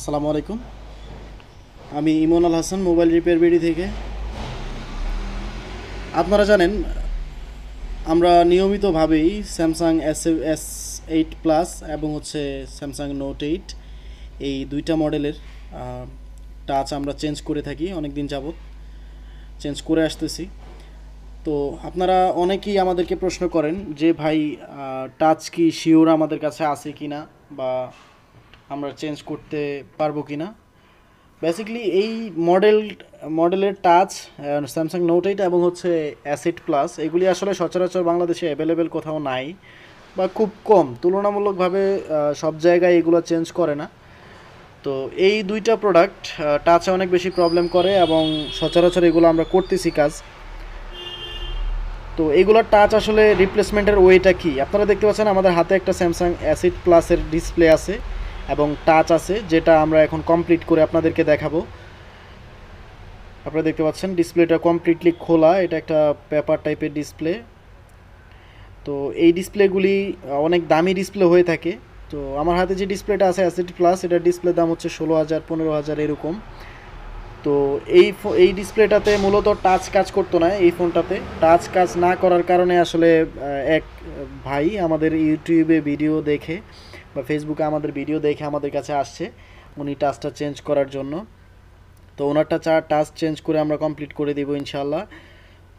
আসসালামু আলাইকুম। আমি ইমন Al Hasan, mobile repair BD থেকে। আপনারা জানেন আমরা নিয়মিতভাবেই স্যামসাং S8 প্লাস এবং স্যামসাং নোট 8 এই দুইটা মডেলের টাচ আমরা চেঞ্জ করে থাকি, অনেক দিন যাবত চেঞ্জ করে আসতেছি। তো আপনারা অনেকেই আমাদেরকে প্রশ্ন করেন যে ভাই, টাচ কি শিওর আমাদের কাছে আছে কি না, বা আমরা চেঞ্জ করতে পারবো কি না। বেসিক্যালি এই মডেলের টাচ স্যামসাং নোট 8 এবং S8 প্লাস এগুলি আসলে সচরাচর বাংলাদেশে অ্যাভেলেবেল কোথাও নাই, বা খুব কম, তুলনামূলকভাবে সব জায়গায় এগুলো চেঞ্জ করে না। তো এই দুইটা প্রোডাক্ট টাচে অনেক বেশি প্রবলেম করে এবং সচরাচর এগুলো আমরা করতেছি কাজ। তো এইগুলোর টাচ আসলে রিপ্লেসমেন্টের ওয়েটা কি, আপনারা দেখতে পাচ্ছেন আমাদের হাতে একটা স্যামসাং S8 প্লাসের ডিসপ্লে আছে এবং টাচ আছে, যেটা আমরা এখন কমপ্লিট করে আপনাদেরকে দেখাবো। আপনারা দেখতে পাচ্ছেন ডিসপ্লেটা কমপ্লিটলি খোলা, এটা একটা পেপার টাইপের ডিসপ্লে। তো এই ডিসপ্লেগুলি অনেক দামি ডিসপ্লে হয়ে থাকে। তো আমার হাতে যে ডিসপ্লেটা আছে S8 প্লাস, এটার ডিসপ্লে দাম হচ্ছে 16,000 15,000 এরকম। তো এই ডিসপ্লেটাতে মূলত টাচ কাজ করতো না। এই ফোনটাতে টাচ কাজ না করার কারণে আসলে এক ভাই আমাদের ইউটিউবে ভিডিও দেখে বা ফেসবুকে আমাদের ভিডিও দেখে আমাদের কাছে আসছে উনি টাচটা চেঞ্জ করার জন্য। তো ওনারটা টাচ চেঞ্জ করে আমরা কমপ্লিট করে দেবো ইনশাল্লাহ।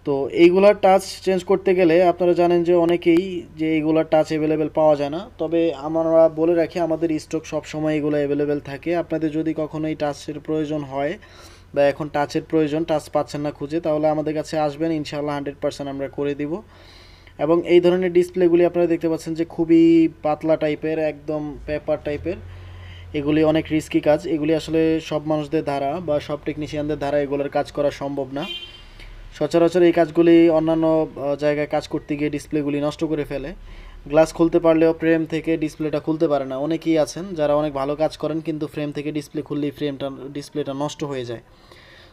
তো এইগুলার টাচ চেঞ্জ করতে গেলে আপনারা জানেন যে অনেকেই যে এইগুলার টাচ অ্যাভেলেবেল পাওয়া যায় না, তবে আমরা বলে রাখি আমাদের স্টক সবসময় এগুলো অ্যাভেলেবেল থাকে। আপনাদের যদি কখনো এই টাচের প্রয়োজন হয় বা এখন টাচের প্রয়োজন, টাচ পাচ্ছেন না খুঁজে, তাহলে আমাদের কাছে আসবেন, ইনশাল্লাহ 100% আমরা করে দিব। এবং এই ধরনের ডিসপ্লেগুলি আপনারা দেখতে পাচ্ছেন যে খুবই পাতলা টাইপের, একদম পেপার টাইপের। এগুলি অনেক রিস্কি কাজ, এগুলি আসলে সব মানুষদের দ্বারা বা সব টেকনিশিয়ানদের দ্বারা এগুলোর কাজ করা সম্ভব না। সচরাচর এই কাজগুলি অন্যান্য জায়গায় কাজ করতে গিয়ে ডিসপ্লেগুলি নষ্ট করে ফেলে। গ্লাস খুলতে পারলেও ফ্রেম থেকে ডিসপ্লেটা খুলতে পারে না। অনেকেই আছেন যারা অনেক ভালো কাজ করেন, কিন্তু ফ্রেম থেকে ডিসপ্লে খুললেই ডিসপ্লেটা নষ্ট হয়ে যায়।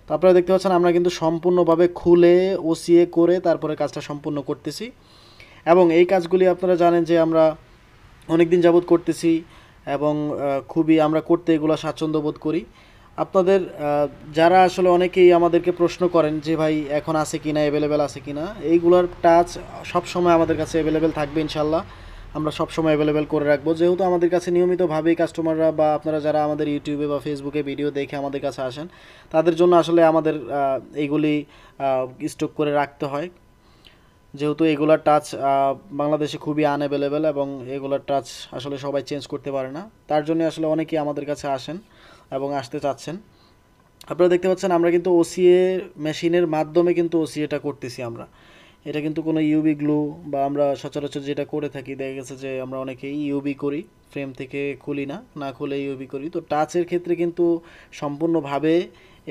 তো আপনারা দেখতে পাচ্ছেন আমরা কিন্তু সম্পূর্ণভাবে খুলে ওসিএ করে তারপরে কাজটা সম্পূর্ণ করতেছি। এবং এই কাজগুলি আপনারা জানেন যে আমরা অনেক দিন যাবৎ করতেছি এবং খুবই আমরা করতে এগুলো স্বাচ্ছন্দ্য বোধ করি। আপনাদের যারা আসলে অনেকেই আমাদেরকে প্রশ্ন করেন যে ভাই এখন আছে কি না, অ্যাভেলেবেল আছে কি না, এইগুলোর টাচ সবসময় আমাদের কাছে অ্যাভেলেবেল থাকবে ইনশাল্লাহ। আমরা সবসময় অ্যাভেলেবেল করে রাখবো, যেহেতু আমাদের কাছে নিয়মিতভাবেই কাস্টমাররা বা আপনারা যারা আমাদের ইউটিউবে বা ফেসবুকে ভিডিও দেখে আমাদের কাছে আসেন, তাদের জন্য আসলে আমাদের এইগুলি স্টক করে রাখতে হয়। যেহেতু এগুলার টাচ বাংলাদেশে খুবই আনঅ্যাভেলেবেল এবং এগুলার টাচ আসলে সবাই চেঞ্জ করতে পারে না, তার জন্য আসলে অনেকেই আমাদের কাছে আসেন এবং আসতে চাচ্ছেন। আপনারা দেখতে পাচ্ছেন আমরা কিন্তু ওসিএ মেশিনের মাধ্যমে কিন্তু ওসিএটা করতেছি আমরা। এটা কিন্তু কোনো ইউবি গ্লু বা আমরা সচরাচর যেটা করে থাকি, দেখা গেছে যে আমরা অনেকেই ইউবি করি, ফ্রেম থেকে খুলি না, না খুলে ইউবি করি। তো টাচের ক্ষেত্রে কিন্তু সম্পূর্ণভাবে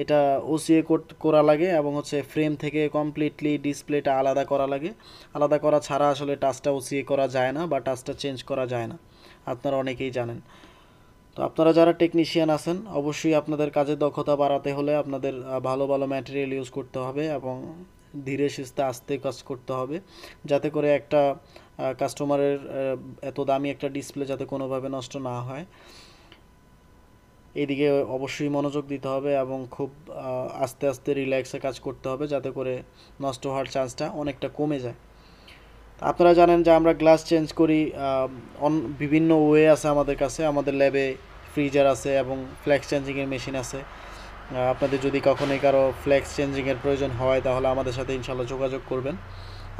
এটা ওসিএ করা লাগে এবং ফ্রেম থেকে কমপ্লিটলি ডিসপ্লেটা আলাদা করা লাগে। আলাদা করা ছাড়া আসলে টাচটা ওসিএ করা যায় না বা টাচটা চেঞ্জ করা যায় না, আপনারা অনেকেই জানেন। তো আপনারা যারা টেকনিশিয়ান আছেন, অবশ্যই আপনাদের কাজের দক্ষতা বাড়াতে হলে আপনাদের ভালো ভালো ম্যাটেরিয়াল ইউজ করতে হবে এবং ধীরে সুস্থে আস্তে কাজ করতে হবে, যাতে করে একটা কাস্টমারের এত দামি একটা ডিসপ্লে যাতে কোনোভাবে নষ্ট না হয়। এইদিকে অবশ্যই মনোযোগ দিতে হবে এবং খুব আস্তে আস্তে রিল্যাক্সে কাজ করতে হবে, যাতে করে নষ্ট হওয়ার চান্সটা অনেকটা কমে যায়। আপনারা জানেন যে আমরা গ্লাস চেঞ্জ করি বিভিন্ন ওয়ে আছে আমাদের কাছে। আমাদের ল্যাবে ফ্রিজার আছে এবং ফ্ল্যাক্স চেঞ্জিংয়ের মেশিন আছে। আপনাদের যদি কখনোই কারো ফ্ল্যাক্স চেঞ্জিংয়ের প্রয়োজন হয়, তাহলে আমাদের সাথে ইনশাল্লাহ যোগাযোগ করবেন।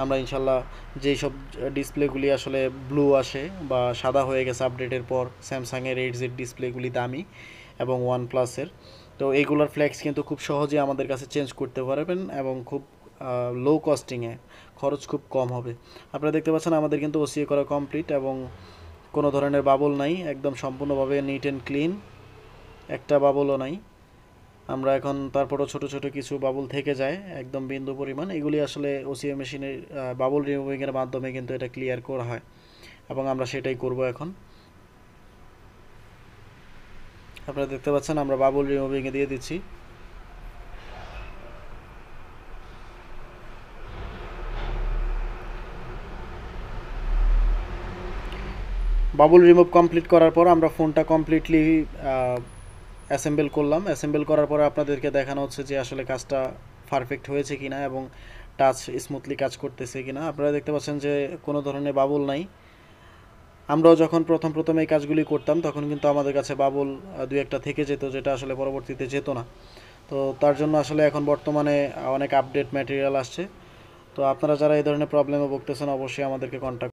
আমরা ইনশাল্লাহ যেই সব ডিসপ্লেগুলি আসলে ব্লু আসে বা সাদা হয়ে গেছে আপডেটের পর, স্যামসাংয়ের 8Z ডিসপ্লেগুলি দামি এবং OnePlus-এর, তো এইগুলোর ফ্ল্যাক্স কিন্তু খুব সহজেই আমাদের কাছে চেঞ্জ করতে পারবেন এবং খুব লো কস্টিংয়ে, খরচ খুব কম হবে। আপনারা দেখতে পাচ্ছেন আমাদের কিন্তু ওসিএ করা কমপ্লিট এবং কোনো ধরনের বাবল নাই, একদম সম্পূর্ণভাবে নিট অ্যান্ড ক্লিন, একটা বাবলও নাই। আমরা এখন তারপরও ছোট ছোট কিছু বাবল থেকে যায় একদম বিন্দু পরিমাণ, এগুলি আসলে ওসিএ মেশিনের বাবল রিমুভিংয়ের মাধ্যমে কিন্তু এটা ক্লিয়ার করা হয় এবং আমরা সেটাই করব এখন। আপনারা দেখতে পাচ্ছেন আমরা বাবল রিমুভিংয়ে দিয়ে দিচ্ছি। বাবল রিমুভ কমপ্লিট করার পর আমরা ফোনটা কমপ্লিটলি অ্যাসেম্বল করলাম। অ্যাসেম্বল করার পরে আপনাদেরকে দেখানো হচ্ছে যে আসলে কাজটা পারফেক্ট হয়েছে কিনা এবং টাচ স্মুথলি কাজ করতেছে কিনা। আপনারা দেখতে পাচ্ছেন যে কোনো ধরনের বাবল নাই। আমরাও যখন প্রথম এই কাজগুলি করতাম তখন কিন্তু আমাদের কাছে বাবল দুই একটা থেকে যেত, যেটা আসলে পরবর্তীতে যেত না। তো তার জন্য আসলে এখন বর্তমানে অনেক আপডেট ম্যাটেরিয়াল আসছে। তো আপনারা যারা এই ধরনের প্রবলেমে ভুগতেছেন অবশ্যই আমাদেরকে কন্ট্যাক্ট